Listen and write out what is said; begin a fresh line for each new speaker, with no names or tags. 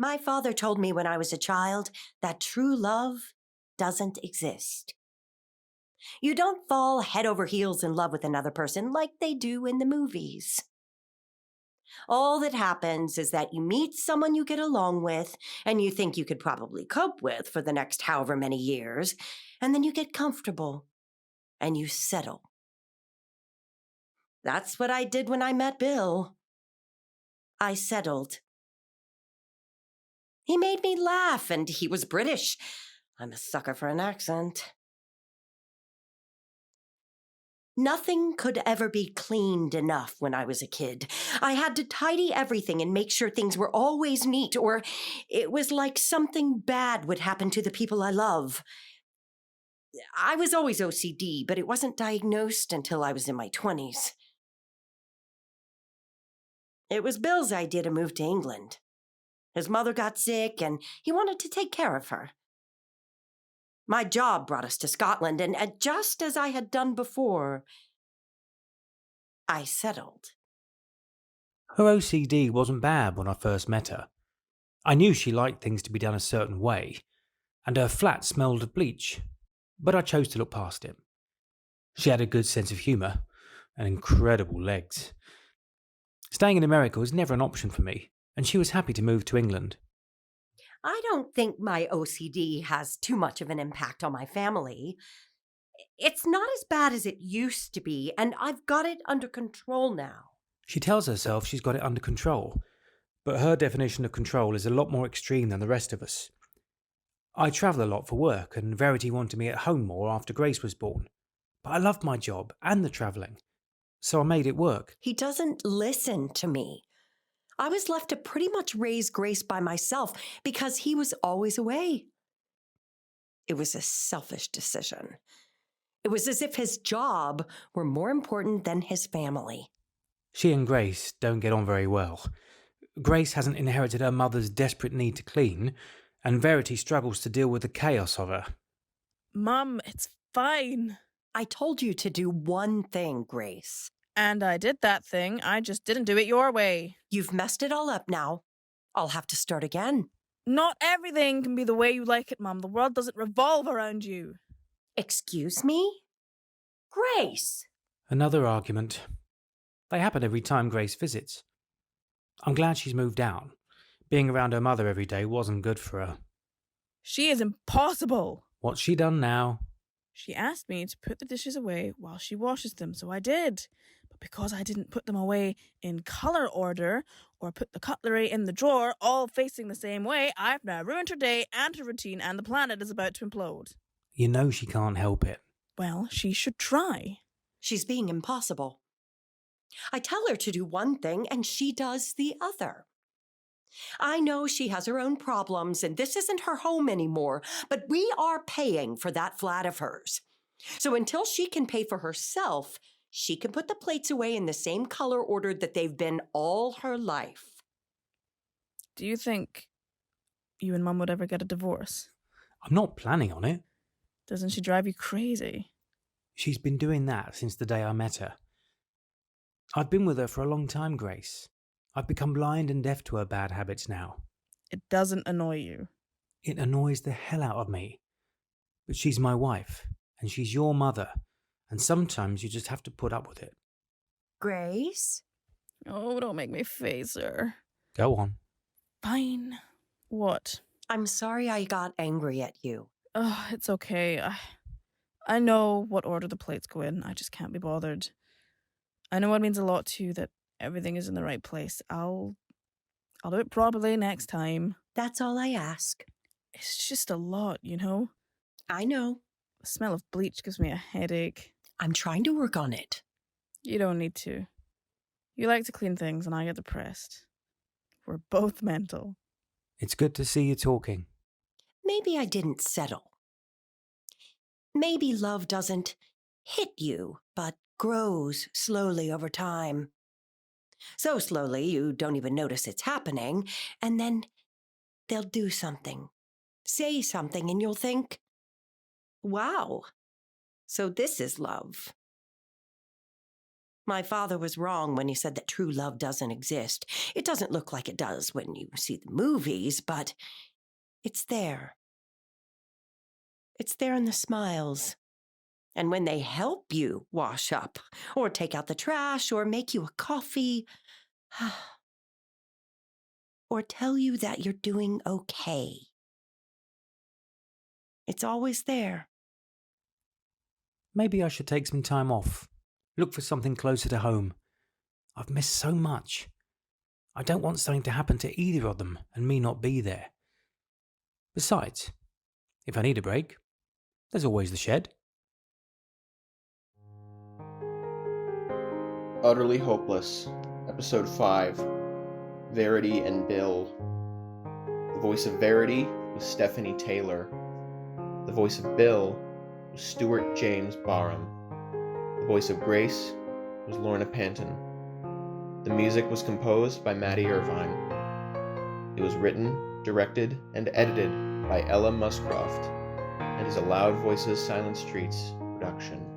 My father told me when I was a child that true love doesn't exist. You don't fall head over heels in love with another person like they do in the movies. All that happens is that you meet someone you get along with and you think you could probably cope with for the next however many years, and then you get comfortable and you settle. That's what I did when I met Bill. I settled. He made me laugh, and he was British. I'm a sucker for an accent. Nothing could ever be cleaned enough when I was a kid. I had to tidy everything and make sure things were always neat, or it was like something bad would happen to the people I love. I was always OCD, but it wasn't diagnosed until I was in my 20s. It was Bill's idea to move to England. His mother got sick, and he wanted to take care of her. My job brought us to Scotland, and just as I had done before, I settled.
Her OCD wasn't bad when I first met her. I knew she liked things to be done a certain way, and her flat smelled of bleach, but I chose to look past it. She had a good sense of humour and incredible legs. Staying in America was never an option for me, and she was happy to move to England.
I don't think my OCD has too much of an impact on my family. It's not as bad as it used to be, and I've got it under control now.
She tells herself she's got it under control, but her definition of control is a lot more extreme than the rest of us. I travel a lot for work, and Verity wanted me at home more after Grace was born. But I loved my job and the travelling, so I made it work.
He doesn't listen to me. I was left to pretty much raise Grace by myself because he was always away. It was a selfish decision. It was as if his job were more important than his family.
She and Grace don't get on very well. Grace hasn't inherited her mother's desperate need to clean, and Verity struggles to deal with the chaos of her.
Mum, it's fine.
I told you to do one thing, Grace.
And I did that thing. I just didn't do it your way.
You've messed it all up now. I'll have to start again.
Not everything can be the way you like it, Mum. The world doesn't revolve around you.
Excuse me? Grace!
Another argument. They happen every time Grace visits. I'm glad she's moved out. Being around her mother every day wasn't good for her.
She is impossible.
What's she done now?
She asked me to put the dishes away while she washes them, so I did. But because I didn't put them away in colour order or put the cutlery in the drawer, all facing the same way, I've now ruined her day and her routine, and the planet is about to implode.
You know she can't help it.
Well, she should try.
She's being impossible. I tell her to do one thing, and she does the other. I know she has her own problems, and this isn't her home anymore, but we are paying for that flat of hers. So until she can pay for herself, she can put the plates away in the same color order that they've been all her life.
Do you think you and Mum would ever get a divorce?
I'm not planning on it.
Doesn't she drive you crazy?
She's been doing that since the day I met her. I've been with her for a long time, Grace. I've become blind and deaf to her bad habits now.
It doesn't annoy you.
It annoys the hell out of me. But she's my wife, and she's your mother, and sometimes you just have to put up with it.
Grace?
Oh, don't make me face her.
Go on.
Fine. What?
I'm sorry I got angry at you.
Oh, it's okay. I know what order the plates go in. I just can't be bothered. I know it means a lot to you that everything is in the right place. I'll do it properly next time.
That's all I ask.
It's just a lot, you know?
I know.
The smell of bleach gives me a headache.
I'm trying to work on it.
You don't need to. You like to clean things and I get depressed. We're both mental.
It's good to see you talking.
Maybe I didn't settle. Maybe love doesn't hit you, but grows slowly over time. So slowly you don't even notice it's happening, and then they'll do something, say something, and you'll think, wow, so this is love. My father was wrong when he said that true love doesn't exist. It doesn't look like it does when you see the movies, but it's there. It's there in the smiles. And when they help you wash up, or take out the trash, or make you a coffee, or tell you that you're doing okay. It's always there.
Maybe I should take some time off. Look for something closer to home. I've missed so much. I don't want something to happen to either of them and me not be there. Besides, if I need a break, there's always the shed.
Utterly Hopeless, Episode 5, Verity and Bill. The voice of Verity was Stephanie Taylor. The voice of Bill was Stuart James Barham. The voice of Grace was Lorna Panton. The music was composed by Matty Irvine. It was written, directed, and edited by Ella Muscroft, and is a Loud Voices Silent Streets production.